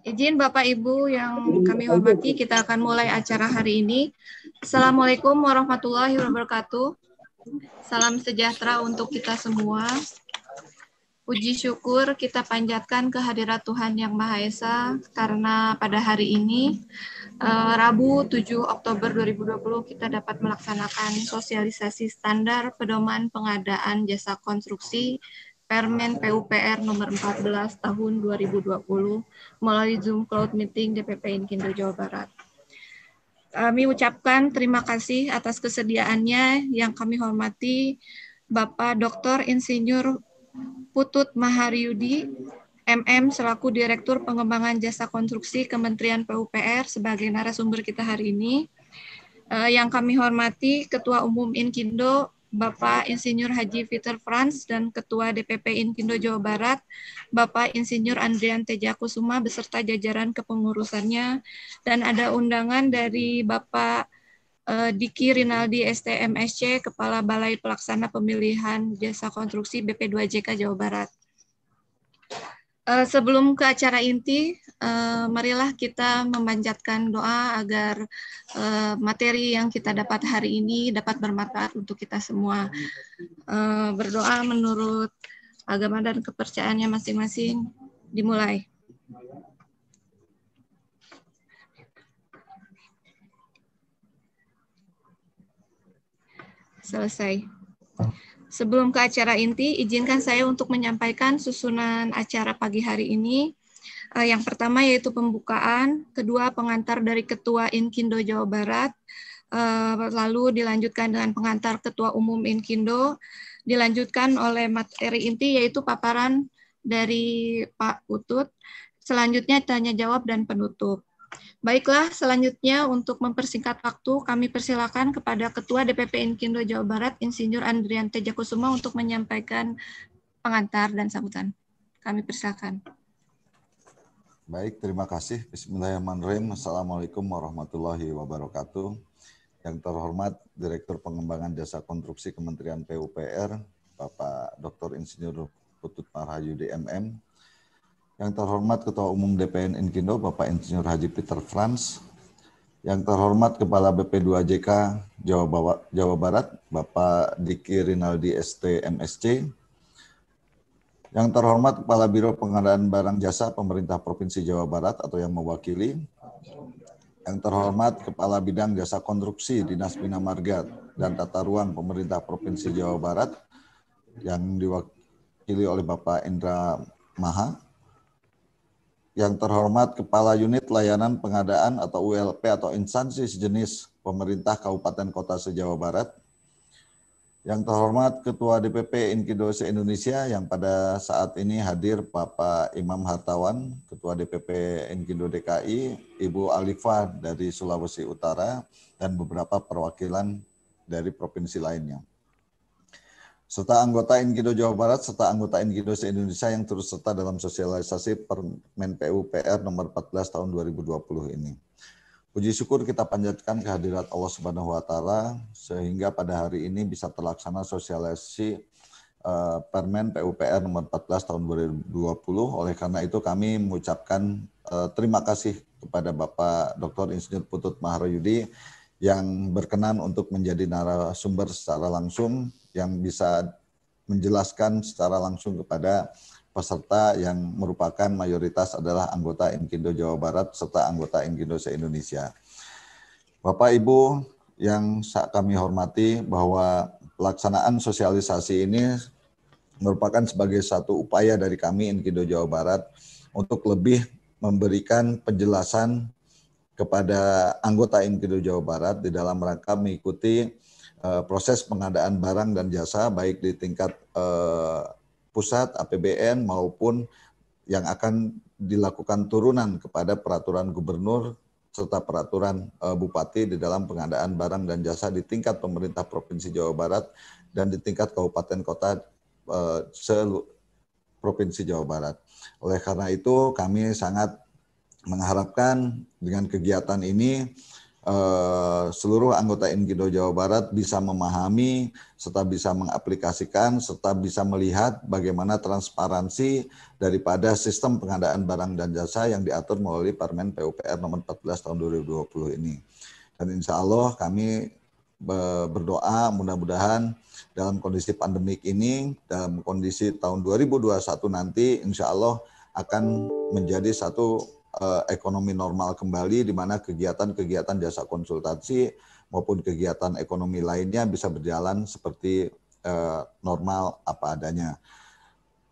Izin Bapak Ibu yang kami hormati, kita akan mulai acara hari ini. Assalamualaikum warahmatullahi wabarakatuh. Salam sejahtera untuk kita semua. Puji syukur kita panjatkan kehadirat Tuhan Yang Maha Esa karena pada hari ini, Rabu 7 Oktober 2020, kita dapat melaksanakan sosialisasi standar pedoman pengadaan jasa konstruksi Permen PUPR nomor 14 tahun 2020 melalui Zoom Cloud Meeting DPP Inkindo Jawa Barat. Kami ucapkan terima kasih atas kesediaannya yang kami hormati Bapak Dr. Insinyur Putut Maharyudi, MM selaku Direktur Pengembangan Jasa Konstruksi Kementerian PUPR sebagai narasumber kita hari ini. Yang kami hormati Ketua Umum Inkindo Bapak Insinyur Haji Peter Franz dan Ketua DPP Inkindo Jawa Barat Bapak Insinyur Andrian Tejakusuma beserta jajaran kepengurusannya, dan ada undangan dari Bapak Diki Rinaldi STMSC, Kepala Balai Pelaksana Pemilihan Jasa Konstruksi BP2JK Jawa Barat. Sebelum ke acara inti, marilah kita memanjatkan doa agar materi yang kita dapat hari ini dapat bermanfaat untuk kita semua. Berdoa menurut agama dan kepercayaannya masing-masing. Dimulai. Selesai. Sebelum ke acara inti, izinkan saya untuk menyampaikan susunan acara pagi hari ini. Yang pertama yaitu pembukaan, kedua pengantar dari Ketua Inkindo Jawa Barat, lalu dilanjutkan dengan pengantar Ketua Umum Inkindo, dilanjutkan oleh materi inti yaitu paparan dari Pak Putut, selanjutnya tanya jawab dan penutup. Baiklah, selanjutnya untuk mempersingkat waktu, kami persilakan kepada Ketua DPP Inkindo Jawa Barat, Insinyur Andrian Tejakusuma untuk menyampaikan pengantar dan sambutan. Kami persilakan. Baik, terima kasih. Bismillahirrahmanirrahim. Assalamualaikum warahmatullahi wabarakatuh. Yang terhormat Direktur Pengembangan Jasa Konstruksi Kementerian PUPR, Bapak Dr. Insinyur Putut Maharyudi MM. Yang terhormat Ketua Umum DPN Inkindo, Bapak Insinyur Haji Peter Franz. Yang terhormat Kepala BP2JK Jawa Barat, Bapak Diki Rinaldi ST MSC. Yang terhormat Kepala Biro Pengadaan Barang Jasa Pemerintah Provinsi Jawa Barat atau yang mewakili. Yang terhormat Kepala Bidang Jasa Konstruksi Dinas Bina Marga dan Tata Ruang Pemerintah Provinsi Jawa Barat yang diwakili oleh Bapak Indra Maha. Yang terhormat Kepala Unit Layanan Pengadaan atau ULP atau instansi sejenis pemerintah Kabupaten Kota se-Jawa Barat. Yang terhormat Ketua DPP Inkindo se-Indonesia yang pada saat ini hadir Bapak Imam Hartawan, Ketua DPP Inkindo DKI, Ibu Alifa dari Sulawesi Utara, dan beberapa perwakilan dari provinsi lainnya. Serta anggota Inkindo Jawa Barat, serta anggota Inkindo se-Indonesia yang turut serta dalam sosialisasi Permen PUPR nomor 14 tahun 2020 ini. Puji syukur kita panjatkan kehadirat Allah Subhanahu wa Ta'ala sehingga pada hari ini bisa terlaksana sosialisasi Permen PUPR nomor 14 tahun 2020. Oleh karena itu kami mengucapkan terima kasih kepada Bapak Dr. Insinyur Putut Maharyudi yang berkenan untuk menjadi narasumber secara langsung yang bisa menjelaskan secara langsung kepada peserta yang merupakan mayoritas adalah anggota Inkindo Jawa Barat serta anggota Inkindo se-Indonesia. Bapak Ibu yang kami hormati, bahwa pelaksanaan sosialisasi ini merupakan sebagai satu upaya dari kami Inkindo Jawa Barat untuk lebih memberikan penjelasan kepada anggota Inkindo Jawa Barat di dalam rangka mengikuti proses pengadaan barang dan jasa baik di tingkat pusat APBN maupun yang akan dilakukan turunan kepada peraturan gubernur serta peraturan bupati di dalam pengadaan barang dan jasa di tingkat pemerintah Provinsi Jawa Barat dan di tingkat kabupaten kota Provinsi Jawa Barat. Oleh karena itu kami sangat mengharapkan dengan kegiatan ini seluruh anggota Inkindo Jawa Barat bisa memahami serta bisa mengaplikasikan serta bisa melihat bagaimana transparansi daripada sistem pengadaan barang dan jasa yang diatur melalui Permen PUPR nomor 14 tahun 2020 ini. Dan insya Allah kami berdoa mudah-mudahan dalam kondisi pandemik ini, dalam kondisi tahun 2021 nanti insya Allah akan menjadi satu ekonomi normal kembali di mana kegiatan-kegiatan jasa konsultasi maupun kegiatan ekonomi lainnya bisa berjalan seperti normal apa adanya.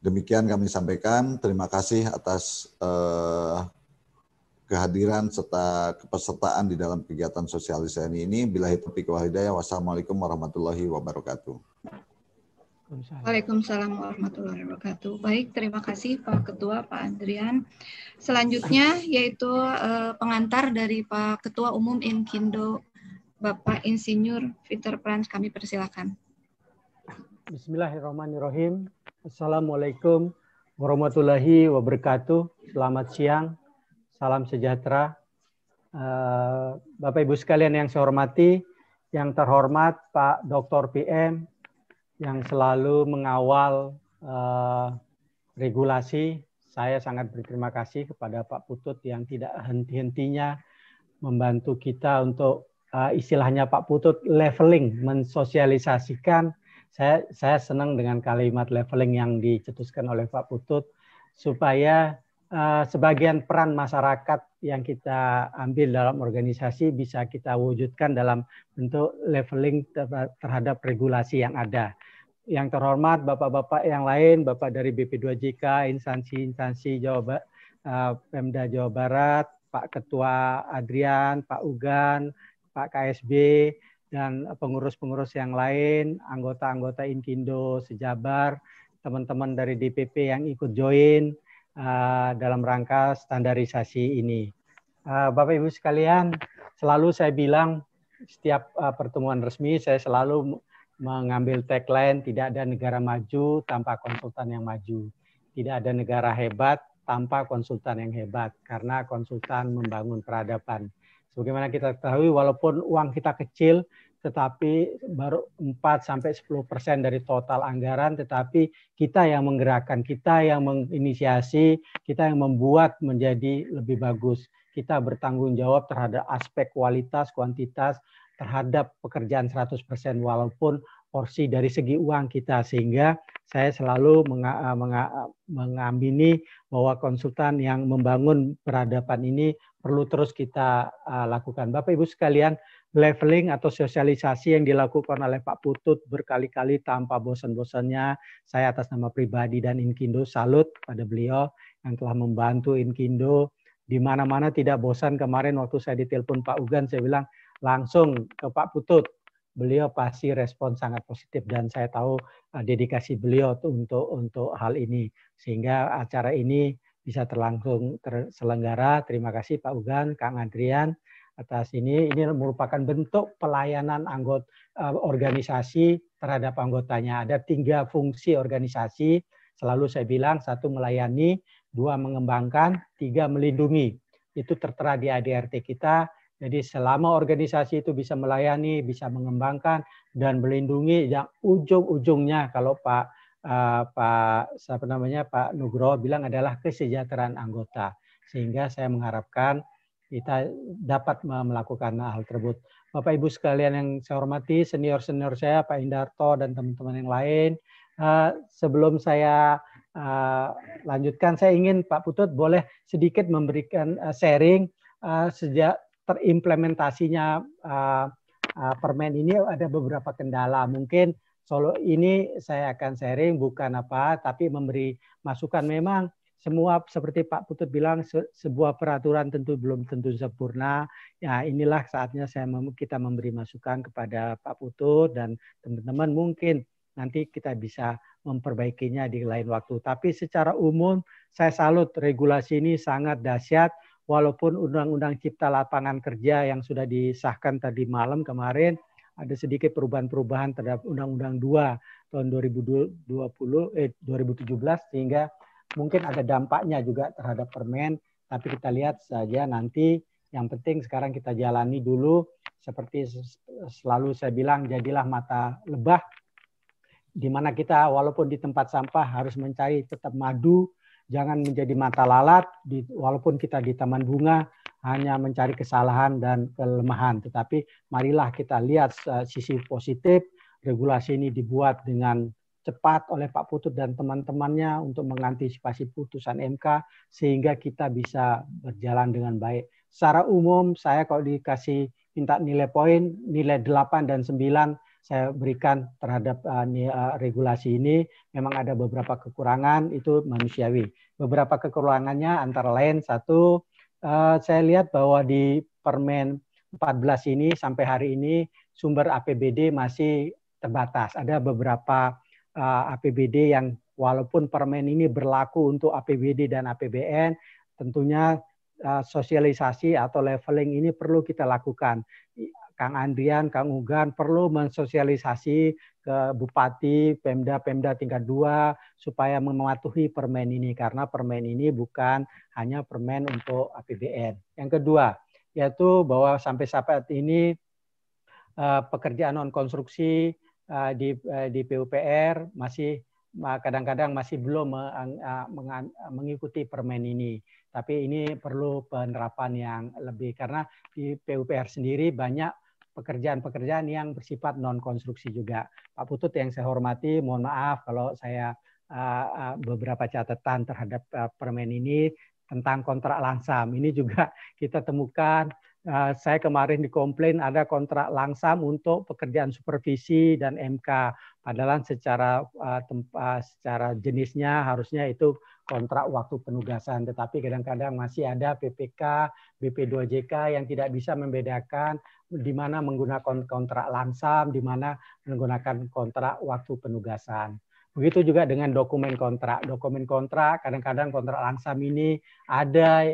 Demikian kami sampaikan. Terima kasih atas kehadiran serta kepesertaan di dalam kegiatan sosialisasi ini. Billahi taufiq wal hidayah. Wassalamualaikum warahmatullahi wabarakatuh. Waalaikumsalam warahmatullahi wabarakatuh. Baik, terima kasih Pak Ketua, Pak Andrian. Selanjutnya yaitu pengantar dari Pak Ketua Umum Inkindo, Bapak Insinyur Peter Prans. Kami persilakan. Bismillahirrahmanirrahim. Assalamualaikum warahmatullahi wabarakatuh. Selamat siang, salam sejahtera. Bapak Ibu sekalian yang saya hormati, yang terhormat Pak Dr. PM, yang selalu mengawal regulasi. Saya sangat berterima kasih kepada Pak Putut yang tidak henti-hentinya membantu kita untuk istilahnya Pak Putut leveling, mensosialisasikan. Saya senang dengan kalimat leveling yang dicetuskan oleh Pak Putut supaya sebagian peran masyarakat yang kita ambil dalam organisasi bisa kita wujudkan dalam bentuk leveling terhadap regulasi yang ada. Yang terhormat Bapak-Bapak yang lain, Bapak dari BP2JK, instansi-instansi Pemda Jawa Barat, Pak Ketua Adrian, Pak Ugan, Pak KSB, dan pengurus-pengurus yang lain, anggota-anggota Inkindo, Sejabar, teman-teman dari DPP yang ikut join dalam rangka standarisasi ini. Bapak Ibu sekalian, selalu saya bilang setiap pertemuan resmi saya selalu mengambil tagline, tidak ada negara maju tanpa konsultan yang maju. Tidak ada negara hebat tanpa konsultan yang hebat, karena konsultan membangun peradaban. Sebagaimana kita ketahui, walaupun uang kita kecil, tetapi baru 4-10% dari total anggaran, tetapi kita yang menggerakkan, kita yang menginisiasi, kita yang membuat menjadi lebih bagus. Kita bertanggung jawab terhadap aspek kualitas, kuantitas, terhadap pekerjaan 100% walaupun porsi dari segi uang kita, sehingga saya selalu mengamini bahwa konsultan yang membangun peradaban ini perlu terus kita lakukan. Bapak Ibu sekalian, leveling atau sosialisasi yang dilakukan oleh Pak Putut berkali-kali tanpa bosan-bosannya, saya atas nama pribadi dan Inkindo salut pada beliau yang telah membantu Inkindo di mana-mana tidak bosan. Kemarin waktu saya ditelepon Pak Ugan, saya bilang langsung ke Pak Putut. Beliau pasti respon sangat positif dan saya tahu dedikasi beliau untuk hal ini, sehingga acara ini bisa terselenggara. Terima kasih Pak Ugan, Kang Adrian atas ini. Ini merupakan bentuk pelayanan anggota organisasi terhadap anggotanya. Ada 3 fungsi organisasi. Selalu saya bilang, 1 melayani, 2 mengembangkan, 3 melindungi. Itu tertera di ADRT kita. Jadi selama organisasi itu bisa melayani, bisa mengembangkan dan melindungi, yang ujung-ujungnya kalau Pak Nugroho bilang adalah kesejahteraan anggota. Sehingga saya mengharapkan kita dapat melakukan hal tersebut. Bapak Ibu sekalian yang saya hormati, senior-senior saya, Pak Indarto dan teman-teman yang lain, sebelum saya lanjutkan, saya ingin Pak Putut boleh sedikit memberikan sharing sejak terimplementasinya permen ini ada beberapa kendala. Mungkin Solo ini saya akan sharing bukan apa, tapi memberi masukan. Memang semua seperti Pak Putut bilang, sebuah peraturan belum tentu sempurna. Ya, inilah saatnya kita memberi masukan kepada Pak Putut dan teman-teman. Mungkin nanti kita bisa memperbaikinya di lain waktu. Tapi secara umum saya salut, regulasi ini sangat dahsyat. Walaupun Undang-Undang Cipta Lapangan Kerja yang sudah disahkan tadi malam kemarin, ada sedikit perubahan-perubahan terhadap Undang-Undang 2 tahun 2017, sehingga mungkin ada dampaknya juga terhadap permen, tapi kita lihat saja nanti Yang penting sekarang kita jalani dulu, seperti selalu saya bilang, jadilah mata lebah, di mana kita walaupun di tempat sampah harus mencari tetap madu, jangan menjadi mata lalat, walaupun kita di taman bunga hanya mencari kesalahan dan kelemahan. Tetapi marilah kita lihat sisi positif, regulasi ini dibuat dengan cepat oleh Pak Putut dan teman-temannya untuk mengantisipasi putusan MK, sehingga kita bisa berjalan dengan baik. Secara umum, saya kalau dikasih minta nilai poin, nilai 8 dan 9, saya berikan terhadap regulasi ini. Memang ada beberapa kekurangan, itu manusiawi. Beberapa kekurangannya antara lain, satu, saya lihat bahwa di Permen 14 ini sampai hari ini sumber APBD masih terbatas. Ada beberapa APBD yang walaupun permen ini berlaku untuk APBD dan APBN, tentunya sosialisasi atau leveling ini perlu kita lakukan. Kang Andrian, Kang Ugan perlu mensosialisasi ke Bupati, Pemda tingkat 2 supaya mematuhi permen ini, karena permen ini bukan hanya permen untuk APBN. Yang kedua, yaitu bahwa sampai saat ini pekerjaan non konstruksi di PUPR masih kadang-kadang masih belum mengikuti permen ini. Tapi ini perlu penerapan yang lebih, karena di PUPR sendiri banyak pekerjaan-pekerjaan yang bersifat non-konstruksi juga. Pak Putut yang saya hormati, mohon maaf kalau saya beberapa catatan terhadap permen ini tentang kontrak langsam. Ini juga kita temukan, saya kemarin dikomplain ada kontrak langsam untuk pekerjaan supervisi dan MK. Padahal secara jenisnya harusnya itu kontrak waktu penugasan, tetapi kadang-kadang masih ada PPK, BP2JK yang tidak bisa membedakan di mana menggunakan kontrak langsam, di mana menggunakan kontrak waktu penugasan. Begitu juga dengan dokumen kontrak. Dokumen kontrak, kadang-kadang kontrak langsam ini ada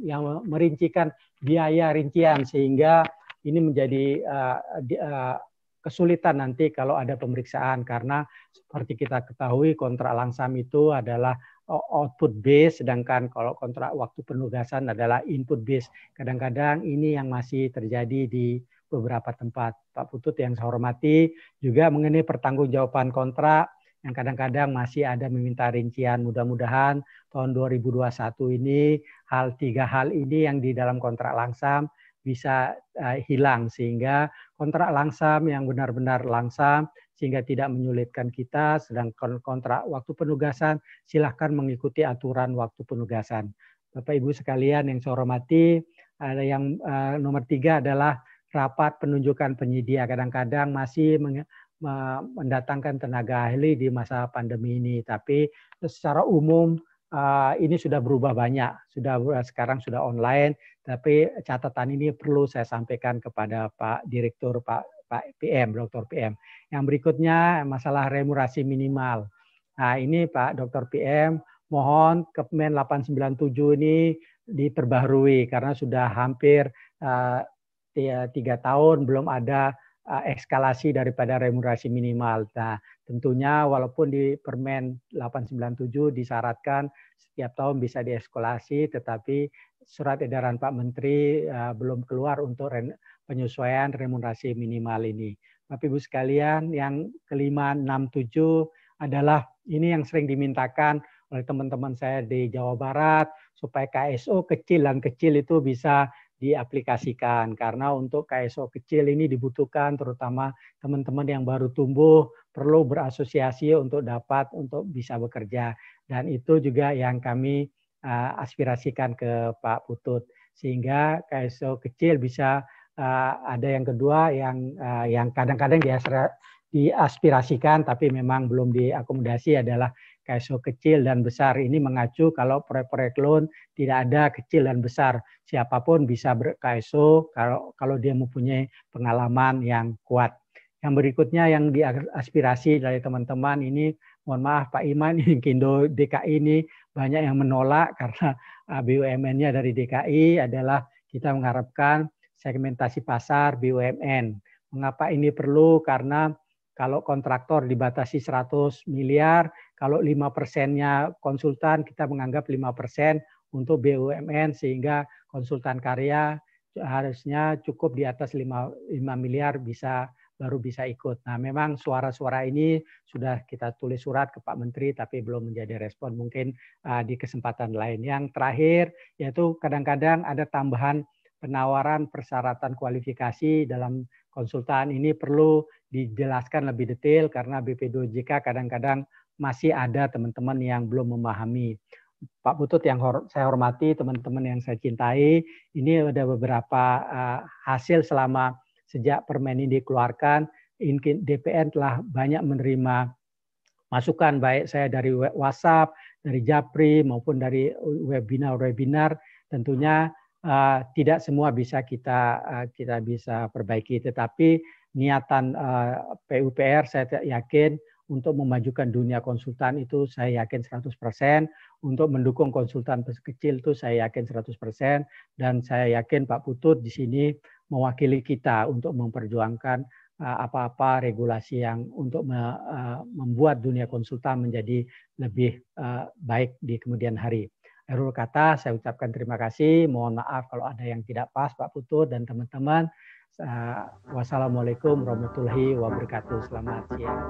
yang merincikan biaya rincian, sehingga ini menjadi kesulitan nanti kalau ada pemeriksaan, karena seperti kita ketahui kontrak langsam itu adalah output base, sedangkan kalau kontrak waktu penugasan adalah input base. Kadang-kadang ini yang masih terjadi di beberapa tempat. Pak Putut yang saya hormati, juga mengenai pertanggungjawaban kontrak yang kadang-kadang masih ada meminta rincian. Mudah-mudahan tahun 2021 ini tiga hal ini yang di dalam kontrak langsam bisa hilang, sehingga kontrak langsam yang benar-benar langsam sehingga tidak menyulitkan kita, sedangkan kontrak waktu penugasan silahkan mengikuti aturan waktu penugasan. Bapak Ibu sekalian yang saya hormati, ada yang nomor 3 adalah rapat penunjukan penyedia. Kadang-kadang masih mendatangkan tenaga ahli di masa pandemi ini, tapi secara umum ini sudah berubah banyak, sekarang sudah online, tapi catatan ini perlu saya sampaikan kepada Pak Direktur, Pak PM, Dr. PM. Yang berikutnya masalah remunerasi minimal. Nah ini Pak Dr. PM, mohon Kepmen 897 ini diperbaharui, karena sudah hampir 3 tahun belum ada eskalasi daripada remunerasi minimal. Nah, tentunya walaupun di Permen 897 disyaratkan setiap tahun bisa dieskalasi, tetapi surat edaran Pak Menteri belum keluar untuk penyesuaian remunerasi minimal ini. Bapak Ibu sekalian, yang kelima 67 adalah ini yang sering dimintakan oleh teman-teman saya di Jawa Barat, supaya KSO kecil dan kecil itu bisa diaplikasikan, karena untuk KSO kecil ini dibutuhkan terutama teman-teman yang baru tumbuh perlu berasosiasi untuk bisa bekerja, dan itu juga yang kami aspirasikan ke Pak Putut, sehingga KSO kecil bisa ada yang kedua yang kadang-kadang diaspirasikan tapi memang belum diakomodasi adalah KSO kecil dan besar. Ini mengacu kalau proyek-proyek loan tidak ada kecil dan besar. Siapapun bisa ber-KSO kalau dia mempunyai pengalaman yang kuat. Yang berikutnya yang diaspirasi dari teman-teman ini, mohon maaf Pak Iman, Kindo DKI ini banyak yang menolak karena BUMN-nya dari DKI adalah kita mengharapkan segmentasi pasar BUMN. Mengapa ini perlu? Karena kalau kontraktor dibatasi 100 miliar, kalau 5%-nya konsultan, kita menganggap 5% untuk BUMN, sehingga konsultan karya harusnya cukup di atas 5 miliar baru bisa ikut. Nah, memang suara-suara ini sudah kita tulis surat ke Pak Menteri, tapi belum menjadi respon. Mungkin di kesempatan lain. Yang terakhir, yaitu kadang-kadang ada tambahan penawaran persyaratan kualifikasi dalam konsultan. Ini perlu dijelaskan lebih detail karena BP2JK kadang-kadang masih ada teman-teman yang belum memahami. Pak Putut yang saya hormati, teman-teman yang saya cintai, ini ada beberapa hasil selama sejak permen ini dikeluarkan. DPN telah banyak menerima masukan, baik saya dari WhatsApp, dari Japri, maupun dari webinar-webinar. Tentunya tidak semua bisa kita bisa perbaiki, tetapi niatan PUPR saya yakin untuk memajukan dunia konsultan itu saya yakin 100%, untuk mendukung konsultan kecil itu saya yakin 100%, dan saya yakin Pak Putut di sini mewakili kita untuk memperjuangkan apa-apa regulasi yang untuk membuat dunia konsultan menjadi lebih baik di kemudian hari. Akhir kata saya ucapkan terima kasih, mohon maaf kalau ada yang tidak pas Pak Putut dan teman-teman. Wassalamualaikum warahmatullahi wabarakatuh. Selamat siang.